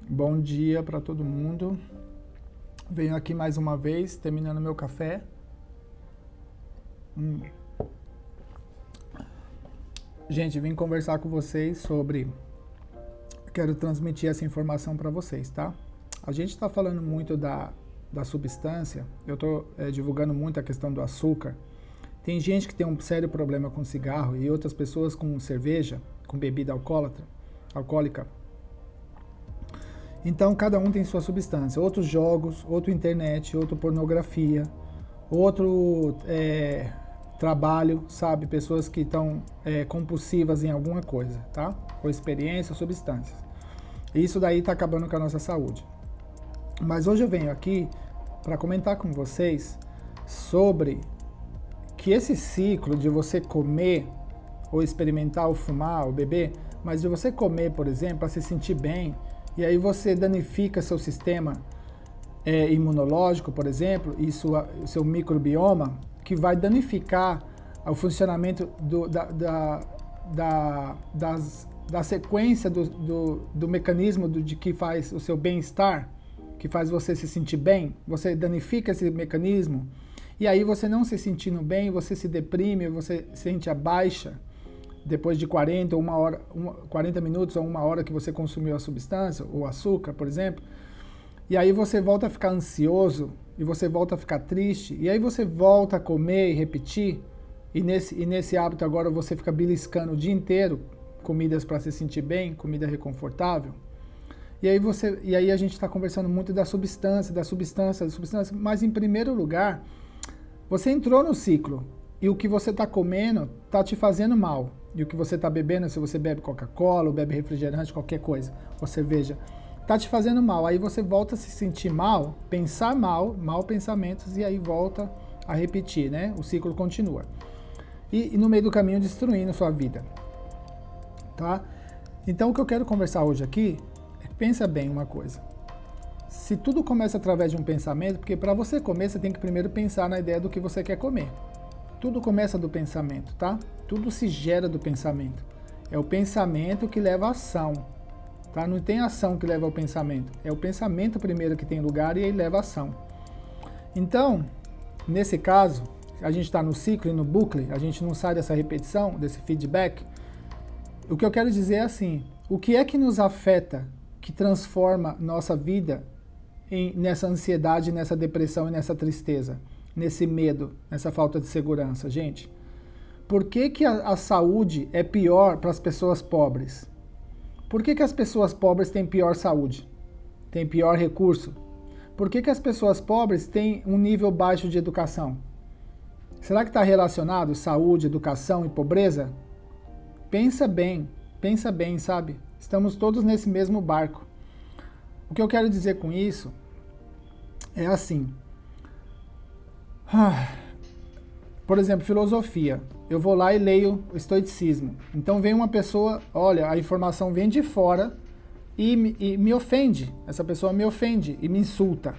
Bom dia para todo mundo. Venho aqui mais uma vez, terminando meu café. Gente, vim conversar com vocês sobre... Quero transmitir essa informação para vocês, tá? A gente está falando muito da substância. Eu estou divulgando muito a questão do açúcar. Tem gente que tem um sério problema com cigarro e outras pessoas com cerveja, com bebida alcoólica. Então, cada um tem sua substância. Outros jogos, outro internet, outro pornografia, outro trabalho, sabe? Pessoas que estão compulsivas em alguma coisa, tá? Ou experiência, ou substâncias. E isso daí está acabando com a nossa saúde. Mas hoje eu venho aqui para comentar com vocês sobre que esse ciclo de você comer, ou experimentar, ou fumar, ou beber, mas de você comer, por exemplo, para se sentir bem, e aí você danifica seu sistema imunológico, por exemplo, e seu microbioma, que vai danificar o funcionamento da sequência do mecanismo de que faz o seu bem-estar, que faz você se sentir bem. Você danifica esse mecanismo, e aí você não se sentindo bem, você se deprime, você sente a baixa, depois de 40 minutos ou uma hora que você consumiu a substância, ou açúcar, por exemplo, e aí você volta a ficar ansioso, e você volta a ficar triste, e aí você volta a comer e repetir, e nesse hábito agora você fica beliscando o dia inteiro, comidas para se sentir bem, comida reconfortável, e aí a gente está conversando muito da substância, mas em primeiro lugar, você entrou no ciclo, e o que você está comendo está te fazendo mal. E o que você está bebendo, se você bebe Coca-Cola, ou bebe refrigerante, qualquer coisa, ou cerveja, está te fazendo mal. Aí você volta a se sentir mal, pensar mal pensamentos, e aí volta a repetir, né? O ciclo continua. E no meio do caminho destruindo sua vida. Tá? Então o que eu quero conversar hoje aqui, pensa bem uma coisa. Se tudo começa através de um pensamento, porque para você comer, você tem que primeiro pensar na ideia do que você quer comer. Tudo começa do pensamento, tá? Tudo se gera do pensamento. É o pensamento que leva à ação, tá? Não tem ação que leva ao pensamento. É o pensamento primeiro que tem lugar e aí leva à ação. Então, nesse caso, a gente está no ciclo e no bucle, a gente não sai dessa repetição, desse feedback. O que eu quero dizer é assim, o que é que nos afeta, que transforma nossa vida nessa ansiedade, nessa depressão e nessa tristeza? Nesse medo, nessa falta de segurança, gente. Por que a saúde é pior para as pessoas pobres? Por que as pessoas pobres têm pior saúde? Têm pior recurso? Por que as pessoas pobres têm um nível baixo de educação? Será que está relacionado saúde, educação e pobreza? Pensa bem, sabe? Estamos todos nesse mesmo barco. O que eu quero dizer com isso é assim... Por exemplo, filosofia. Eu vou lá e leio o estoicismo. Então vem uma pessoa, olha, a informação vem de fora e me ofende. Essa pessoa me ofende e me insulta,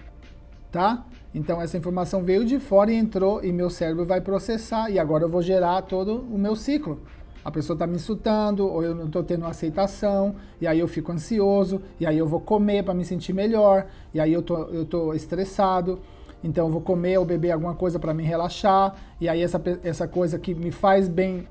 tá? Então essa informação veio de fora e entrou e meu cérebro vai processar e agora eu vou gerar todo o meu ciclo. A pessoa está me insultando ou eu não estou tendo aceitação e aí eu fico ansioso e aí eu vou comer para me sentir melhor e aí eu tô estressado. Então eu vou comer ou beber alguma coisa para me relaxar, e aí essa coisa que me faz bem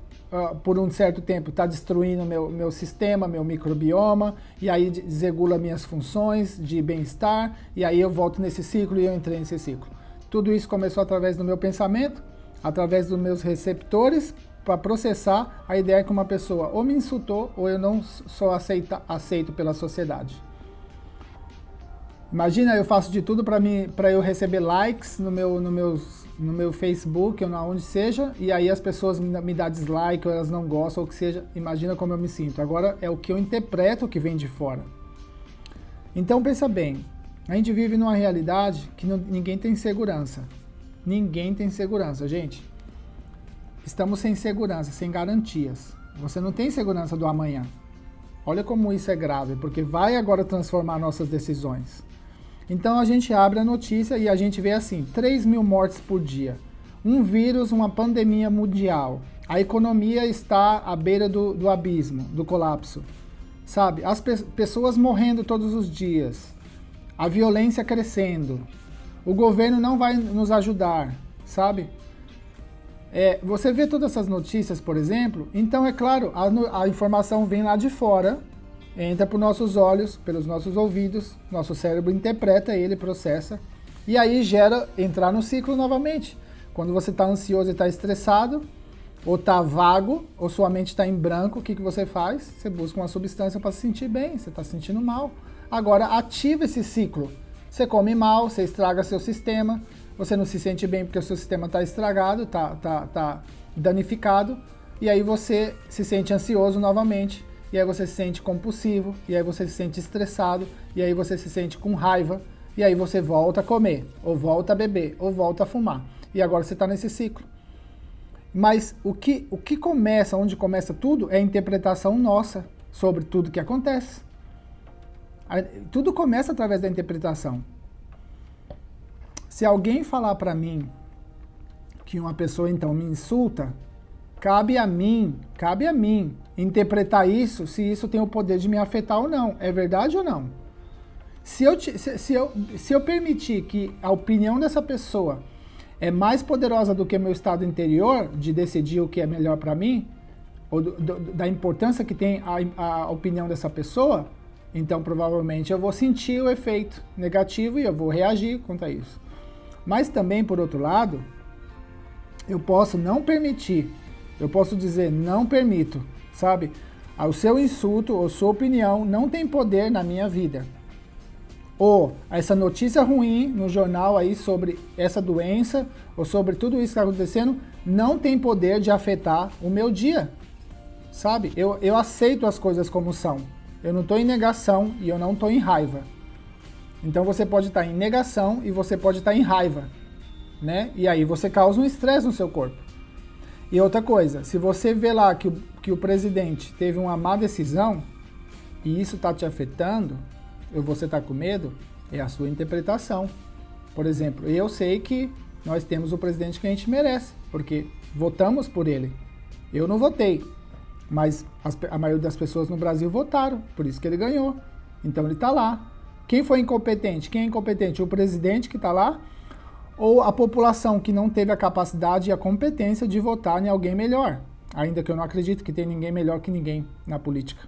por um certo tempo está destruindo meu sistema, meu microbioma, e aí desregula minhas funções de bem-estar, e aí eu volto nesse ciclo e eu entrei nesse ciclo. Tudo isso começou através do meu pensamento, através dos meus receptores, para processar a ideia que uma pessoa ou me insultou ou eu não sou aceito pela sociedade. Imagina, eu faço de tudo para eu receber likes no meu Facebook ou onde seja, e aí as pessoas me dão dislike ou elas não gostam, ou o que seja. Imagina como eu me sinto. Agora é o que eu interpreto que vem de fora. Então pensa bem, a gente vive numa realidade que ninguém tem segurança. Ninguém tem segurança, gente. Estamos sem segurança, sem garantias. Você não tem segurança do amanhã. Olha como isso é grave, porque vai agora transformar nossas decisões. Então a gente abre a notícia e a gente vê assim, 3.000 mortes por dia. Um vírus, uma pandemia mundial. A economia está à beira do abismo, do colapso. sabe? As pessoas morrendo todos os dias, a violência crescendo, o governo não vai nos ajudar, sabe? Você vê todas essas notícias, por exemplo, então é claro, a informação vem lá de fora, entra por nossos olhos, pelos nossos ouvidos, nosso cérebro interpreta ele, processa, e aí gera entrar no ciclo novamente. Quando você está ansioso e está estressado, ou está vago, ou sua mente está em branco, o que você faz? Você busca uma substância para se sentir bem, você está se sentindo mal. Agora, ativa esse ciclo. Você come mal, você estraga seu sistema, você não se sente bem porque o seu sistema está estragado, está danificado, e aí você se sente ansioso novamente, e aí você se sente compulsivo, e aí você se sente estressado, e aí você se sente com raiva, e aí você volta a comer, ou volta a beber, ou volta a fumar. E agora você está nesse ciclo. Mas o que começa, onde começa tudo, é a interpretação nossa sobre tudo que acontece. Tudo começa através da interpretação. Se alguém falar para mim que uma pessoa então me insulta, cabe a mim interpretar isso, se isso tem o poder de me afetar ou não. É verdade ou não? Se eu permitir que a opinião dessa pessoa é mais poderosa do que meu estado interior de decidir o que é melhor para mim, ou da importância que tem a opinião dessa pessoa, então provavelmente eu vou sentir o efeito negativo e eu vou reagir contra isso. Mas também, por outro lado, eu posso não permitir, eu posso dizer não permito, sabe? O seu insulto ou sua opinião não tem poder na minha vida. Ou essa notícia ruim no jornal aí sobre essa doença, ou sobre tudo isso que está acontecendo, não tem poder de afetar o meu dia, sabe? Eu aceito as coisas como são. Eu não estou em negação e eu não estou em raiva. Então você pode estar em negação e você pode estar em raiva, né? E aí você causa um estresse no seu corpo. E outra coisa, se você vê lá que o presidente teve uma má decisão e isso está te afetando, ou você está com medo, é a sua interpretação. Por exemplo, eu sei que nós temos o presidente que a gente merece, porque votamos por ele. Eu não votei, mas a maioria das pessoas no Brasil votaram, por isso que ele ganhou. Então ele está lá. Quem foi incompetente? Quem é incompetente? O presidente que está lá ou a população que não teve a capacidade e a competência de votar em alguém melhor? Ainda que eu não acredito que tem ninguém melhor que ninguém na política.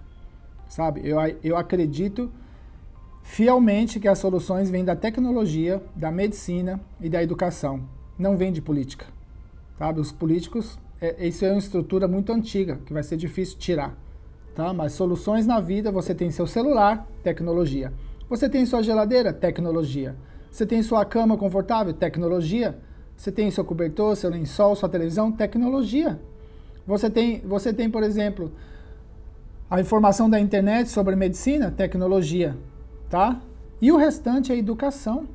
Sabe? Eu acredito fielmente que as soluções vêm da tecnologia, da medicina e da educação. Não vem de política. Sabe? Os políticos, isso é uma estrutura muito antiga, que vai ser difícil tirar. Tá? Mas soluções na vida, você tem seu celular, tecnologia. Você tem sua geladeira, tecnologia. Você tem sua cama confortável, tecnologia. Você tem seu cobertor, seu lençol, sua televisão, tecnologia. Você tem, por exemplo, a informação da internet sobre medicina, tecnologia. Tá? E o restante é educação.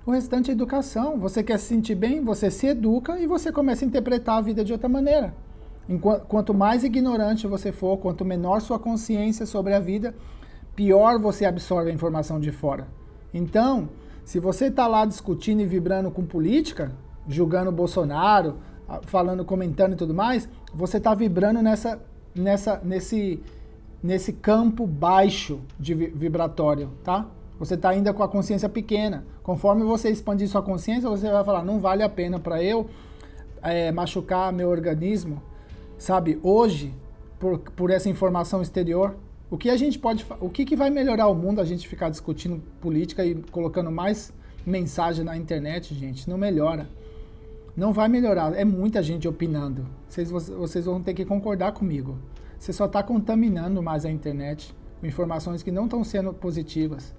O restante é educação. Você quer se sentir bem, você se educa e você começa a interpretar a vida de outra maneira. Quanto mais ignorante você for, quanto menor sua consciência sobre a vida, pior você absorve a informação de fora. Então, se você está lá discutindo e vibrando com política, julgando o Bolsonaro, falando, comentando e tudo mais, você está vibrando nesse campo baixo de vibratório, tá? Você está ainda com a consciência pequena. Conforme você expandir sua consciência, você vai falar, não vale a pena para eu machucar meu organismo, sabe? Hoje, por essa informação exterior, o que vai melhorar o mundo a gente ficar discutindo política e colocando mais mensagem na internet, gente? Não melhora. Não vai melhorar. É muita gente opinando. Vocês vão ter que concordar comigo. Você só está contaminando mais a internet com informações que não estão sendo positivas,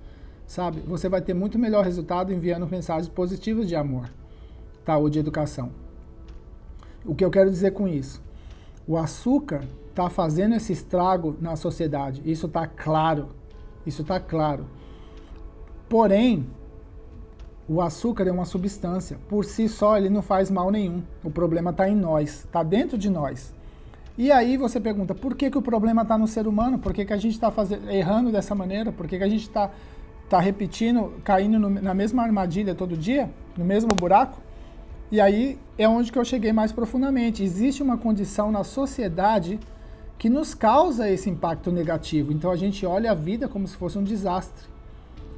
sabe? Você vai ter muito melhor resultado enviando mensagens positivas de amor, tá? Ou de educação. O que eu quero dizer com isso? O açúcar está fazendo esse estrago na sociedade. Isso está claro. Isso está claro. Porém, o açúcar é uma substância. Por si só, ele não faz mal nenhum. O problema está em nós. Está dentro de nós. E aí você pergunta, por que o problema está no ser humano? Por que a gente está errando dessa maneira? Por que a gente está repetindo, caindo na mesma armadilha todo dia? No mesmo buraco? E aí é onde que eu cheguei mais profundamente. Existe uma condição na sociedade que nos causa esse impacto negativo. Então a gente olha a vida como se fosse um desastre.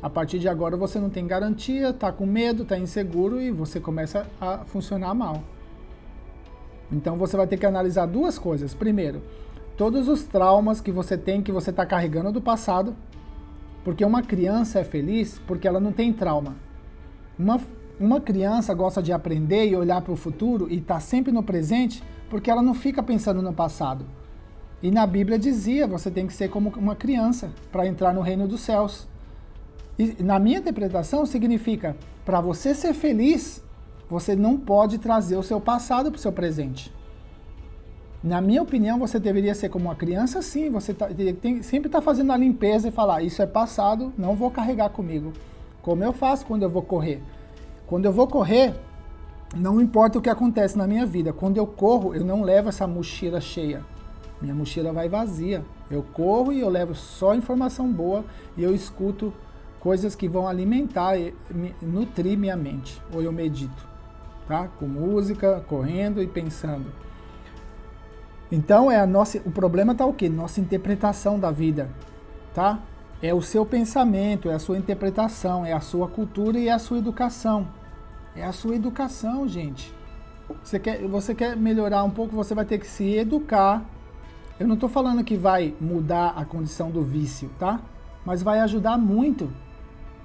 A partir de agora você não tem garantia, está com medo, está inseguro e você começa a funcionar mal. Então você vai ter que analisar duas coisas. Primeiro, todos os traumas que você tem, que você está carregando do passado, porque uma criança é feliz porque ela não tem trauma. Uma criança gosta de aprender e olhar para o futuro e está sempre no presente porque ela não fica pensando no passado. E na Bíblia dizia, você tem que ser como uma criança para entrar no reino dos céus. E na minha interpretação significa, para você ser feliz, você não pode trazer o seu passado para o seu presente. Na minha opinião, você deveria ser como uma criança, sim. Você sempre está fazendo a limpeza e falar, isso é passado, não vou carregar comigo. Como eu faço quando eu vou correr. Quando eu vou correr, não importa o que acontece na minha vida. Quando eu corro, eu não levo essa mochila cheia. Minha mochila vai vazia. Eu corro e eu levo só informação boa e eu escuto coisas que vão alimentar e nutrir minha mente. Ou eu medito, tá? Com música, correndo e pensando. Então o problema está o quê? Nossa interpretação da vida, tá? É o seu pensamento, é a sua interpretação, é a sua cultura e a sua educação. É a sua educação, gente. Você quer melhorar um pouco, você vai ter que se educar. Eu não estou falando que vai mudar a condição do vício, tá? Mas vai ajudar muito.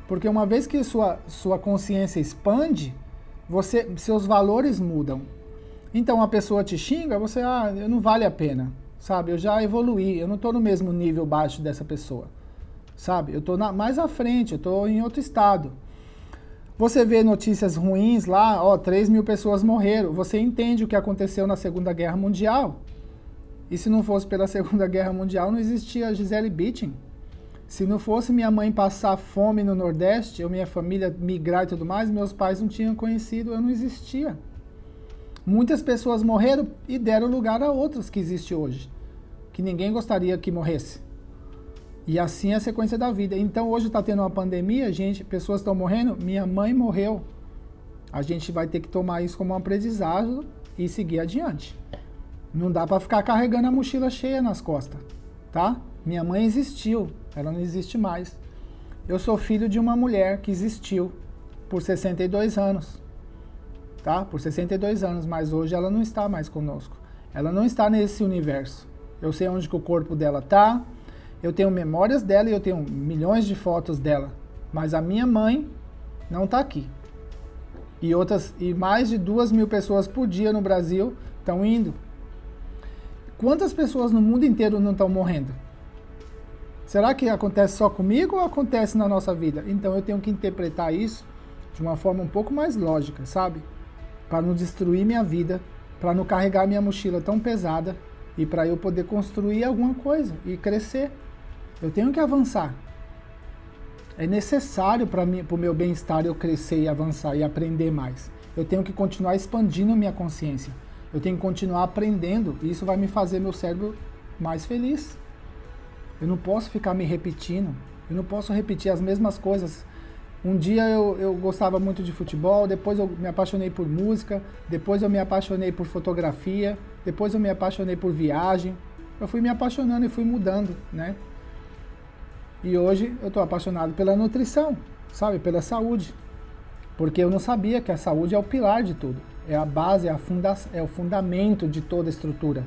Porque uma vez que sua consciência expande, seus valores mudam. Então a pessoa te xinga, você, não vale a pena, sabe? Eu já evoluí, eu não estou no mesmo nível baixo dessa pessoa, sabe? Eu estou mais à frente, eu estou em outro estado. Você vê notícias ruins lá, 3.000 pessoas morreram, você entende o que aconteceu na Segunda Guerra Mundial. E se não fosse pela Segunda Guerra Mundial, não existia Gisele Bündchen. Se não fosse minha mãe passar fome no Nordeste, ou minha família migrar e tudo mais, meus pais não tinham conhecido, eu não existia. Muitas pessoas morreram e deram lugar a outras que existem hoje, que ninguém gostaria que morresse. E assim é a sequência da vida. Então hoje está tendo uma pandemia, pessoas estão morrendo, minha mãe morreu. A gente vai ter que tomar isso como um aprendizado e seguir adiante. Não dá para ficar carregando a mochila cheia nas costas, tá? Minha mãe existiu, ela não existe mais. Eu sou filho de uma mulher que existiu por 62 anos, tá? Por 62 anos, mas hoje ela não está mais conosco. Ela não está nesse universo. Eu sei onde que o corpo dela tá, eu tenho memórias dela e eu tenho milhões de fotos dela, mas a minha mãe não está aqui. E mais de 2.000 pessoas por dia no Brasil estão indo. Quantas pessoas no mundo inteiro não estão morrendo? Será que acontece só comigo ou acontece na nossa vida? Então eu tenho que interpretar isso de uma forma um pouco mais lógica, sabe? Para não destruir minha vida, para não carregar minha mochila tão pesada e para eu poder construir alguma coisa e crescer. Eu tenho que avançar. É necessário para o meu bem-estar eu crescer e avançar e aprender mais. Eu tenho que continuar expandindo minha consciência. Eu tenho que continuar aprendendo e isso vai me fazer meu cérebro mais feliz. Eu não posso ficar me repetindo. Eu não posso repetir as mesmas coisas. Um dia eu gostava muito de futebol, depois eu me apaixonei por música, depois eu me apaixonei por fotografia, depois eu me apaixonei por viagem. Eu fui me apaixonando e fui mudando, né? E hoje eu estou apaixonado pela nutrição, sabe? Pela saúde. Porque eu não sabia que a saúde é o pilar de tudo. É a base, é o fundamento de toda a estrutura.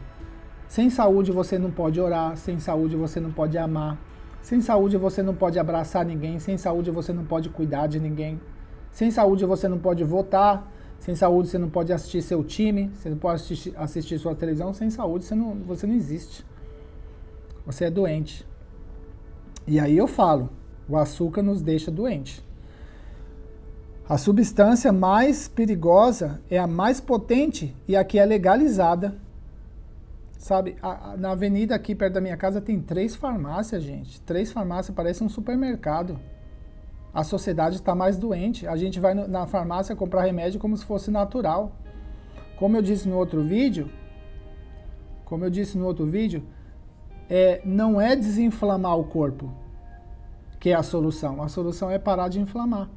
Sem saúde você não pode orar, sem saúde você não pode amar, sem saúde você não pode abraçar ninguém, sem saúde você não pode cuidar de ninguém, sem saúde você não pode votar, sem saúde você não pode assistir seu time, você não pode assistir sua televisão, sem saúde você não existe. Você é doente. E aí eu falo, o açúcar nos deixa doente. A substância mais perigosa é a mais potente e a que é legalizada. Sabe, na avenida aqui perto da minha casa tem 3 farmácias, gente. 3 farmácias, parece um supermercado. A sociedade está mais doente. A gente vai na farmácia comprar remédio como se fosse natural. Como eu disse no outro vídeo, não é desinflamar o corpo que é a solução. A solução é parar de inflamar.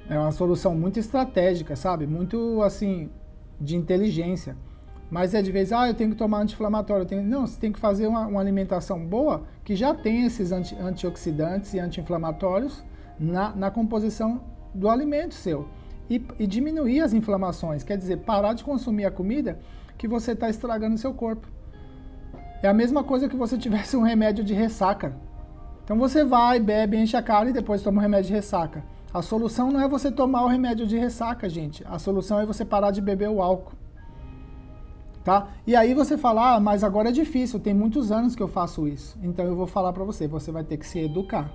É uma solução muito estratégica, sabe? Muito, assim, de inteligência. Mas é de vez, eu tenho que tomar anti-inflamatório. Não, você tem que fazer uma alimentação boa, que já tem esses antioxidantes e anti-inflamatórios na composição do alimento seu. E diminuir as inflamações, quer dizer, parar de consumir a comida que você está estragando o seu corpo. É a mesma coisa que você tivesse um remédio de ressaca. Então você vai, bebe, enche a cara e depois toma um remédio de ressaca. A solução não é você tomar o remédio de ressaca, gente. A solução é você parar de beber o álcool. Tá? E aí você fala, mas agora é difícil, tem muitos anos que eu faço isso. Então eu vou falar para você, você vai ter que se educar.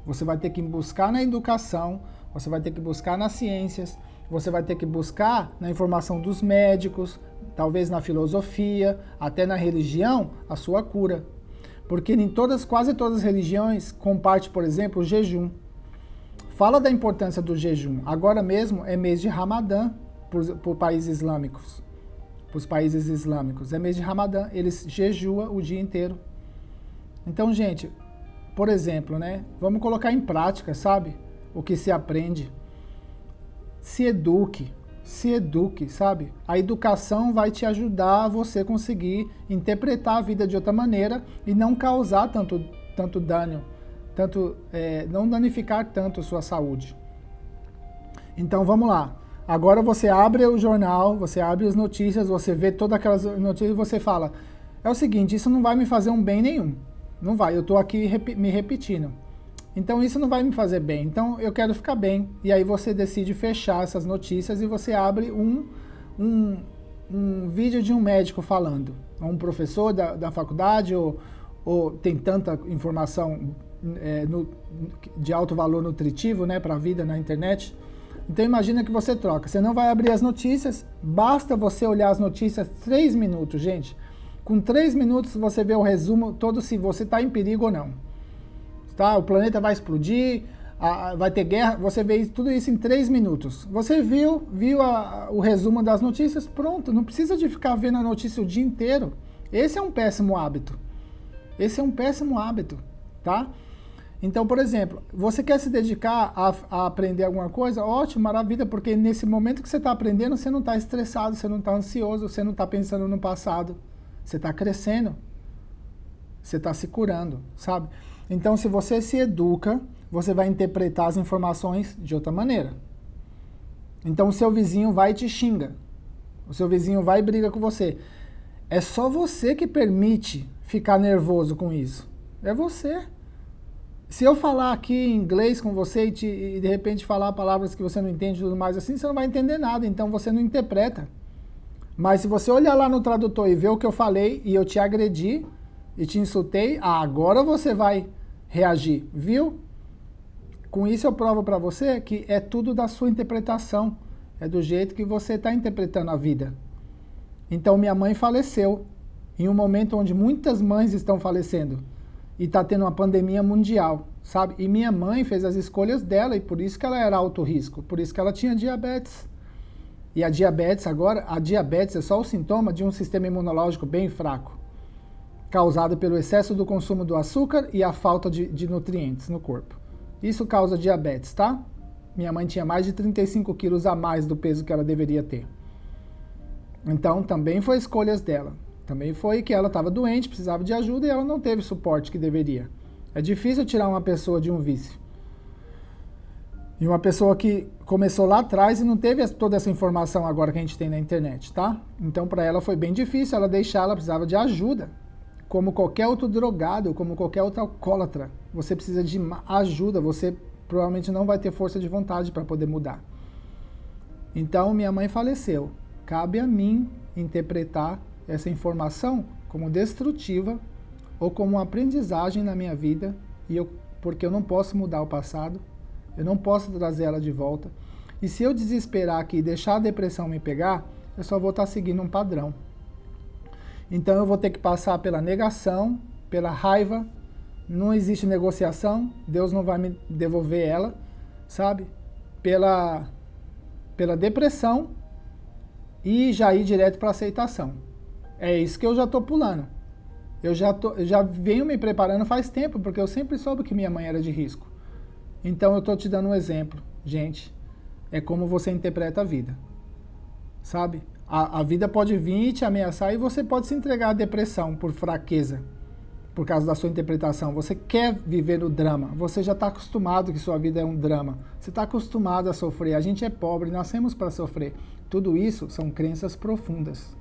Você vai ter que buscar na educação, você vai ter que buscar nas ciências, você vai ter que buscar na informação dos médicos, talvez na filosofia, até na religião, a sua cura. Porque quase todas as religiões compartem, por exemplo, o jejum. Fala da importância do jejum. Agora mesmo é mês de Ramadã por países islâmicos. Para os países islâmicos. É mês de Ramadã, eles jejuam o dia inteiro. Então, gente, por exemplo, né? Vamos colocar em prática, sabe? O que se aprende. Se eduque, sabe? A educação vai te ajudar a você conseguir interpretar a vida de outra maneira e não causar tanto dano, não danificar tanto a sua saúde. Então, vamos lá. Agora você abre o jornal, você abre as notícias, você vê todas aquelas notícias e você fala, é o seguinte, isso não vai me fazer um bem nenhum. Não vai, eu estou aqui me repetindo. Então isso não vai me fazer bem, então eu quero ficar bem. E aí você decide fechar essas notícias e você abre um vídeo de um médico falando. Um professor da faculdade ou tem tanta informação de alto valor nutritivo, né, para a vida na internet. Então imagina que você troca, você não vai abrir as notícias, basta você olhar as notícias 3 minutos, gente. Com 3 minutos você vê o resumo todo se você está em perigo ou não. Tá? O planeta vai explodir, vai ter guerra, você vê tudo isso em 3 minutos. Você viu o resumo das notícias, pronto, não precisa de ficar vendo a notícia o dia inteiro. Esse é um péssimo hábito. Tá? Então, por exemplo, você quer se dedicar a aprender alguma coisa? Ótimo, maravilha, porque nesse momento que você está aprendendo, você não está estressado, você não está ansioso, você não está pensando no passado. Você está crescendo, você está se curando, sabe? Então, se você se educa, você vai interpretar as informações de outra maneira. Então, o seu vizinho vai e te xinga. O seu vizinho vai e briga com você. É só você que permite ficar nervoso com isso. É você. Se eu falar aqui em inglês com você e de repente falar palavras que você não entende e tudo mais assim, você não vai entender nada, então você não interpreta. Mas se você olhar lá no tradutor e ver o que eu falei e eu te agredi e te insultei, agora você vai reagir, viu? Com isso eu provo para você que é tudo da sua interpretação, é do jeito que você está interpretando a vida. Então minha mãe faleceu em um momento onde muitas mães estão falecendo. E está tendo uma pandemia mundial, sabe? E minha mãe fez as escolhas dela e por isso que ela era alto risco, por isso que ela tinha diabetes. E a diabetes é só o sintoma de um sistema imunológico bem fraco, causado pelo excesso do consumo do açúcar e a falta de nutrientes no corpo. Isso causa diabetes, tá? Minha mãe tinha mais de 35 quilos a mais do peso que ela deveria ter. Então também foi escolhas dela. Também foi que ela estava doente, precisava de ajuda e ela não teve o suporte que deveria. É difícil tirar uma pessoa de um vício. E uma pessoa que começou lá atrás e não teve toda essa informação agora que a gente tem na internet, tá? Então para ela foi bem difícil ela precisava de ajuda. Como qualquer outro drogado, como qualquer outro alcoólatra. Você precisa de ajuda, você provavelmente não vai ter força de vontade para poder mudar. Então minha mãe faleceu. Cabe a mim interpretar essa informação como destrutiva ou como uma aprendizagem na minha vida, porque eu não posso mudar o passado, eu não posso trazer ela de volta. E se eu desesperar aqui e deixar a depressão me pegar, eu só vou estar seguindo um padrão. Então eu vou ter que passar pela negação, pela raiva, não existe negociação, Deus não vai me devolver ela, sabe? Pela depressão e já ir direto para a aceitação. É isso que eu já estou pulando. Eu já venho me preparando faz tempo, porque eu sempre soube que minha mãe era de risco. Então eu estou te dando um exemplo. Gente, é como você interpreta a vida. Sabe? A vida pode vir e te ameaçar e você pode se entregar à depressão por fraqueza, por causa da sua interpretação. Você quer viver no drama, você já está acostumado que sua vida é um drama, você está acostumado a sofrer, a gente é pobre, nascemos para sofrer. Tudo isso são crenças profundas.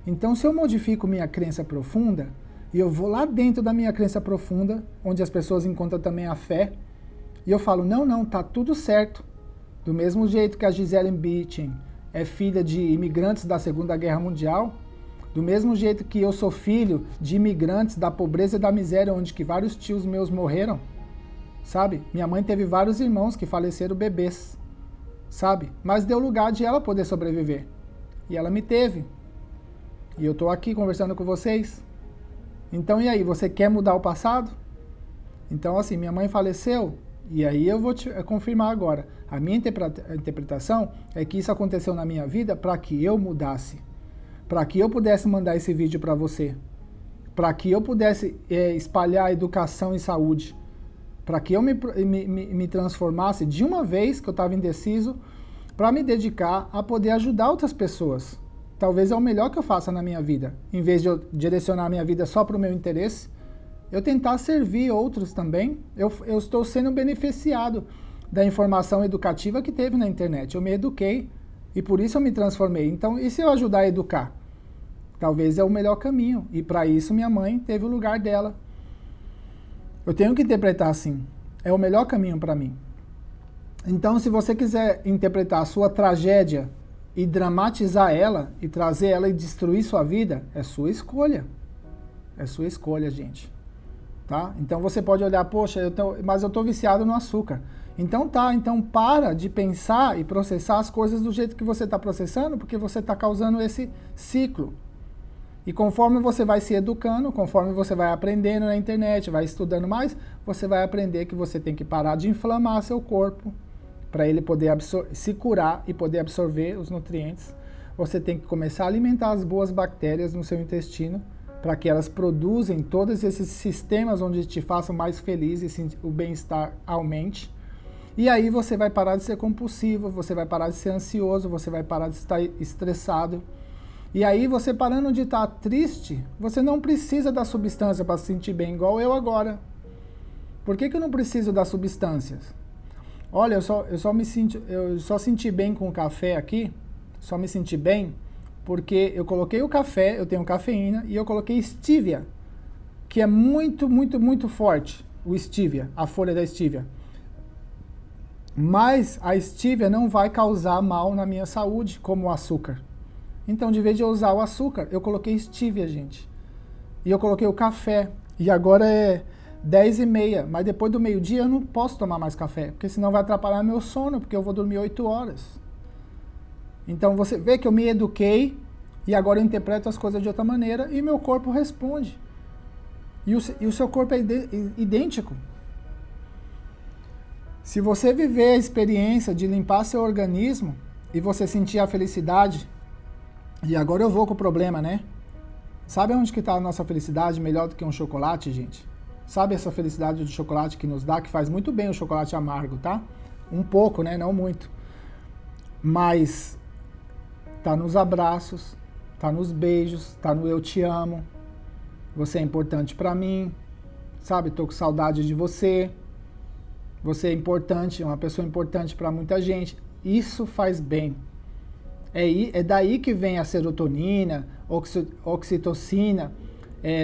Então, se eu modifico minha crença profunda, e eu vou lá dentro da minha crença profunda, onde as pessoas encontram também a fé, e eu falo, não, tá tudo certo. Do mesmo jeito que a Gisele Bündchen é filha de imigrantes da Segunda Guerra Mundial, do mesmo jeito que eu sou filho de imigrantes da pobreza e da miséria, onde que vários tios meus morreram, sabe? Minha mãe teve vários irmãos que faleceram bebês, sabe? Mas deu lugar de ela poder sobreviver. E ela me teve. E eu tô aqui conversando com vocês. Então, e aí, você quer mudar o passado? Então, assim, minha mãe faleceu, e aí eu vou te confirmar agora. A minha interpretação é que isso aconteceu na minha vida para que eu mudasse. Para que eu pudesse mandar esse vídeo para você. Para que eu pudesse espalhar educação e saúde. Para que eu me transformasse de uma vez que eu estava indeciso, para me dedicar a poder ajudar outras pessoas. Talvez é o melhor que eu faça na minha vida. Em vez de eu direcionar a minha vida só para o meu interesse, eu tentar servir outros também. Eu estou sendo beneficiado da informação educativa que teve na internet. Eu me eduquei e por isso eu me transformei. Então, e se eu ajudar a educar? Talvez é o melhor caminho. E para isso minha mãe teve o lugar dela. Eu tenho que interpretar assim. É o melhor caminho para mim. Então, se você quiser interpretar a sua tragédia e dramatizar ela, e trazer ela e destruir sua vida, é sua escolha. É sua escolha, gente. Tá? Então você pode olhar, poxa, mas eu tô viciado no açúcar. Então então para de pensar e processar as coisas do jeito que você está processando, porque você está causando esse ciclo. E conforme você vai se educando, conforme você vai aprendendo na internet, vai estudando mais, você vai aprender que você tem que parar de inflamar seu corpo, para ele poder se curar e poder absorver os nutrientes. Você tem que começar a alimentar as boas bactérias no seu intestino, para que elas produzem todos esses sistemas onde te façam mais feliz e o bem-estar aumente. E aí você vai parar de ser compulsivo, você vai parar de ser ansioso, você vai parar de estar estressado. E aí você parando de estar triste, você não precisa da substância para se sentir bem, igual eu agora. Por que eu não preciso das substâncias? Olha, eu só senti bem com o café aqui, só me senti bem, porque eu coloquei o café, eu tenho cafeína, e eu coloquei stevia, que é muito, muito, muito forte, o stevia, a folha da stevia. Mas a stevia não vai causar mal na minha saúde, como o açúcar. Então, de vez de eu usar o açúcar, eu coloquei stevia, gente. E eu coloquei o café, e agora é 10h30, mas depois do meio-dia eu não posso tomar mais café, porque senão vai atrapalhar meu sono, porque eu vou dormir 8 horas. Então você vê que eu me eduquei e agora eu interpreto as coisas de outra maneira e meu corpo responde. E o seu corpo é idêntico. Se você viver a experiência de limpar seu organismo e você sentir a felicidade, e agora eu vou com o problema, né? Sabe onde que está a nossa felicidade melhor do que um chocolate, gente? Sabe essa felicidade do chocolate que nos dá, que faz muito bem o chocolate amargo, tá? Um pouco, né? Não muito. Mas tá nos abraços, tá nos beijos, tá no eu te amo. Você é importante pra mim, sabe? Tô com saudade de você. Você é importante, é uma pessoa importante pra muita gente. Isso faz bem. É daí que vem a serotonina, oxitocina,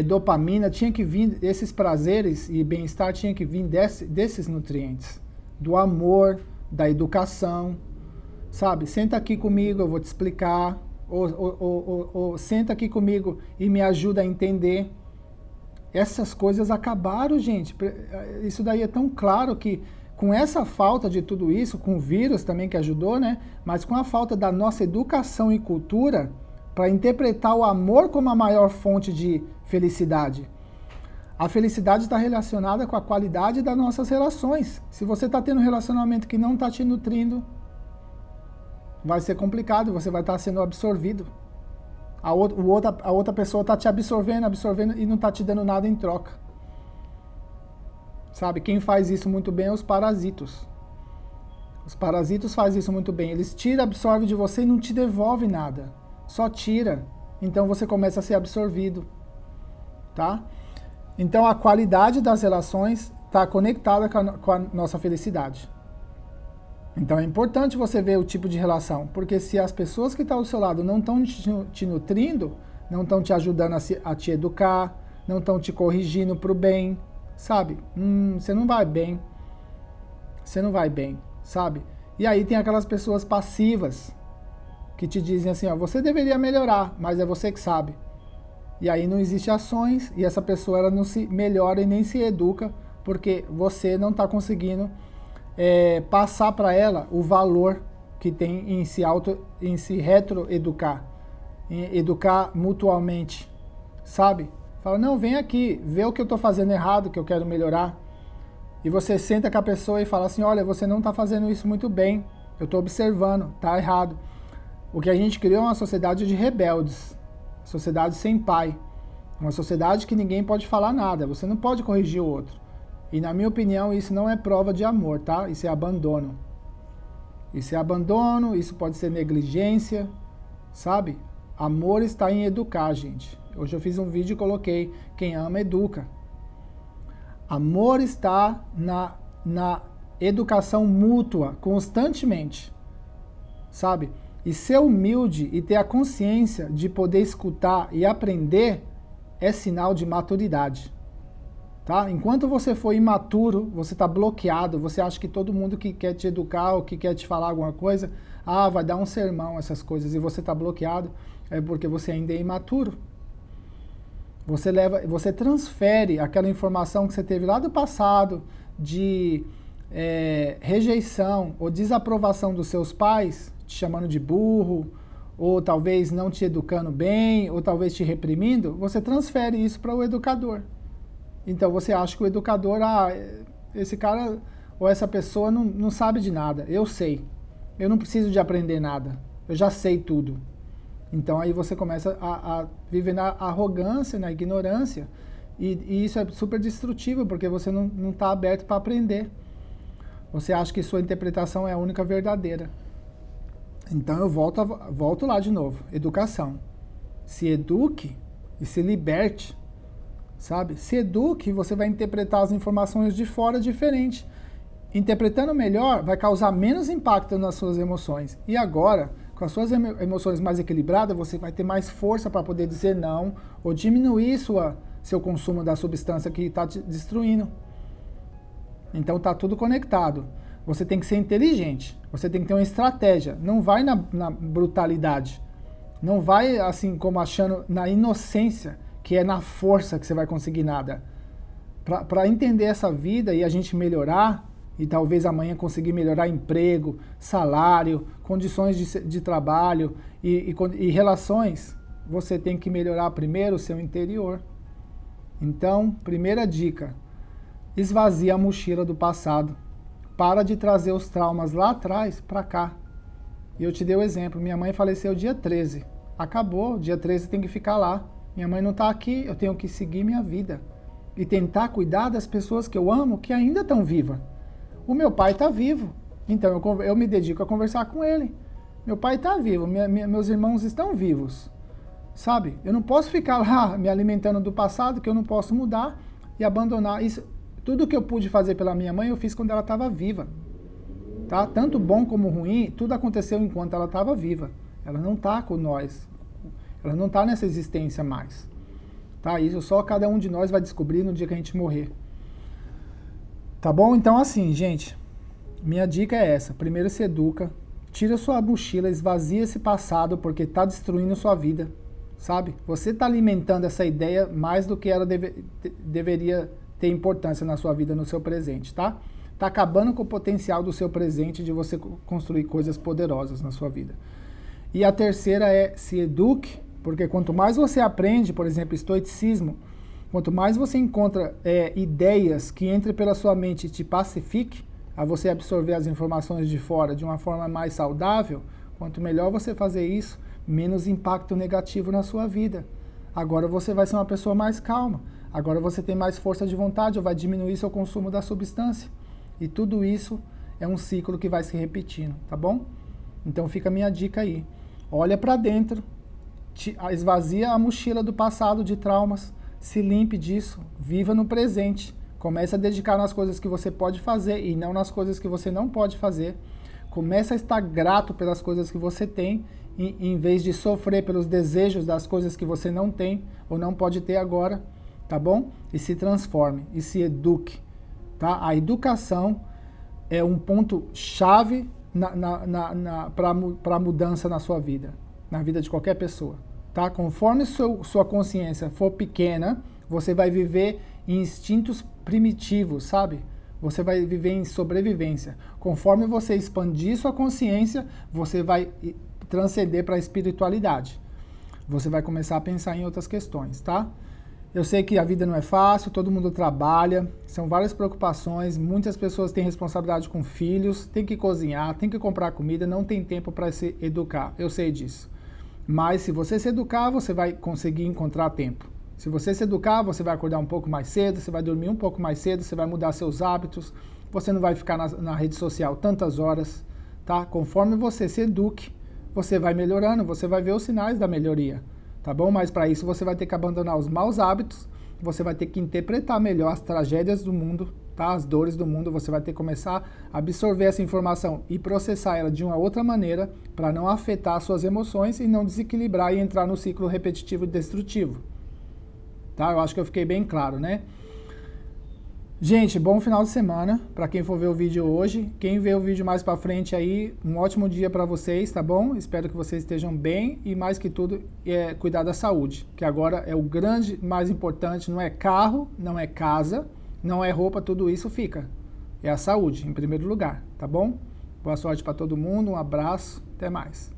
dopamina, tinha que vir, esses prazeres e bem-estar tinha que vir desses nutrientes, do amor, da educação, sabe? Senta aqui comigo, eu vou te explicar, ou senta aqui comigo e me ajuda a entender. Essas coisas acabaram, gente. Isso daí é tão claro que com essa falta de tudo isso, com o vírus também que ajudou, né? Mas com a falta da nossa educação e cultura para interpretar o amor como a maior fonte de felicidade. A felicidade está relacionada com a qualidade das nossas relações. Se você está tendo um relacionamento que não está te nutrindo, vai ser complicado, você vai estar sendo absorvido. A outra pessoa está te absorvendo e não está te dando nada em troca. Sabe, quem faz isso muito bem é os parasitos. Os parasitos fazem isso muito bem. Eles tiram, absorvem de você e não te devolvem nada. só tira. Então você começa a ser absorvido, tá? Então a qualidade das relações está conectada com a nossa felicidade. Então é importante você ver o tipo de relação, porque se as pessoas que estão ao seu lado não estão te nutrindo, não estão te ajudando a te educar, não estão te corrigindo para o bem, sabe? Você não vai bem. Você não vai bem, sabe? E aí tem aquelas pessoas passivas que te dizem assim, ó, você deveria melhorar, mas é você que sabe. E aí não existe ações e essa pessoa ela não se melhora e nem se educa porque você não está conseguindo passar para ela o valor que tem em se retroeducar, em educar mutuamente, sabe? Fala, não, vem aqui, vê o que eu estou fazendo errado, que eu quero melhorar. E você senta com a pessoa e fala assim, olha, você não está fazendo isso muito bem, eu estou observando, está errado. O que a gente criou é uma sociedade de rebeldes, sociedade sem pai, uma sociedade que ninguém pode falar nada, você não pode corrigir o outro. E na minha opinião isso não é prova de amor, tá? Isso é abandono. Isso é abandono, isso pode ser negligência, sabe? Amor está em educar, gente. Hoje eu fiz um vídeo e coloquei, quem ama, educa. Amor está na educação mútua, constantemente, sabe? E ser humilde e ter a consciência de poder escutar e aprender é sinal de maturidade, tá? Enquanto você for imaturo, você está bloqueado, você acha que todo mundo que quer te educar ou que quer te falar alguma coisa, vai dar um sermão, essas coisas, e você está bloqueado, é porque você ainda é imaturo. Você transfere aquela informação que você teve lá do passado de rejeição ou desaprovação dos seus pais, te chamando de burro, ou talvez não te educando bem, ou talvez te reprimindo, você transfere isso para o educador. Então você acha que o educador, esse cara ou essa pessoa não sabe de nada, eu sei, eu não preciso de aprender nada, eu já sei tudo. Então aí você começa a viver na arrogância, na ignorância, e isso é super destrutivo, porque você não está aberto para aprender. Você acha que sua interpretação é a única verdadeira. Então eu volto lá de novo, educação. Se eduque e se liberte, sabe? Se eduque e você vai interpretar as informações de fora diferente. Interpretando melhor vai causar menos impacto nas suas emoções. E agora, com as suas emoções mais equilibradas, você vai ter mais força para poder dizer não ou diminuir seu consumo da substância que está te destruindo. Então está tudo conectado. Você tem que ser inteligente, você tem que ter uma estratégia. Não vai na brutalidade. Não vai assim como achando na inocência, que é na força que você vai conseguir nada. Para entender essa vida e a gente melhorar, e talvez amanhã conseguir melhorar emprego, salário, condições de trabalho e relações, você tem que melhorar primeiro o seu interior. Então, primeira dica, esvazia a mochila do passado. Para de trazer os traumas lá atrás para cá. E eu te dei o exemplo, minha mãe faleceu dia 13. Acabou, dia 13 tem que ficar lá. Minha mãe não está aqui, eu tenho que seguir minha vida. E tentar cuidar das pessoas que eu amo que ainda estão vivas. O meu pai está vivo, então eu me dedico a conversar com ele. Meu pai está vivo, meus irmãos estão vivos, sabe? Eu não posso ficar lá me alimentando do passado, que eu não posso mudar e abandonar isso. Tudo que eu pude fazer pela minha mãe, eu fiz quando ela estava viva, tá? Tanto bom como ruim, tudo aconteceu enquanto ela estava viva. Ela não está com nós, ela não está nessa existência mais, tá? Isso só cada um de nós vai descobrir no dia que a gente morrer. Tá bom? Então assim, gente, minha dica é essa. Primeiro se educa, tira sua mochila, esvazia esse passado, porque está destruindo sua vida, sabe? Você está alimentando essa ideia mais do que ela deveria ter importância na sua vida, no seu presente, tá? Tá acabando com o potencial do seu presente de você construir coisas poderosas na sua vida. E a terceira é se eduque, porque quanto mais você aprende, por exemplo, estoicismo, quanto mais você encontra ideias que entrem pela sua mente e te pacifique, a você absorver as informações de fora de uma forma mais saudável, quanto melhor você fazer isso, menos impacto negativo na sua vida. Agora você vai ser uma pessoa mais calma, agora você tem mais força de vontade, ou vai diminuir seu consumo da substância. E tudo isso é um ciclo que vai se repetindo, tá bom? Então fica a minha dica aí. Olha para dentro esvazia a mochila do passado de traumas, se limpe disso, viva no presente, comece a dedicar nas coisas que você pode fazer e não nas coisas que você não pode fazer. Comece a estar grato pelas coisas que você tem, em vez de sofrer pelos desejos das coisas que você não tem ou não pode ter agora, tá bom? E se transforme, e se eduque, tá? A educação é um ponto chave para a mudança na sua vida, na vida de qualquer pessoa, tá? Conforme sua consciência for pequena, você vai viver em instintos primitivos, sabe? Você vai viver em sobrevivência. Conforme você expandir sua consciência, você vai transcender para a espiritualidade. Você vai começar a pensar em outras questões, tá? Eu sei que a vida não é fácil, todo mundo trabalha, são várias preocupações, muitas pessoas têm responsabilidade com filhos, tem que cozinhar, tem que comprar comida, não tem tempo para se educar, eu sei disso. Mas se você se educar, você vai conseguir encontrar tempo. Se você se educar, você vai acordar um pouco mais cedo, você vai dormir um pouco mais cedo, você vai mudar seus hábitos, você não vai ficar na rede social tantas horas, tá? Conforme você se eduque, você vai melhorando, você vai ver os sinais da melhoria, tá bom? Mas para isso você vai ter que abandonar os maus hábitos, você vai ter que interpretar melhor as tragédias do mundo, tá? As dores do mundo, você vai ter que começar a absorver essa informação e processar ela de uma outra maneira para não afetar suas emoções e não desequilibrar e entrar no ciclo repetitivo e destrutivo. Tá? Eu acho que eu fiquei bem claro, né? Gente, bom final de semana para quem for ver o vídeo hoje. Quem vê o vídeo mais para frente aí, um ótimo dia para vocês, tá bom? Espero que vocês estejam bem e mais que tudo, cuidar da saúde, que agora é o grande, mais importante, não é carro, não é casa, não é roupa, tudo isso fica. É a saúde, em primeiro lugar, tá bom? Boa sorte para todo mundo, um abraço, até mais.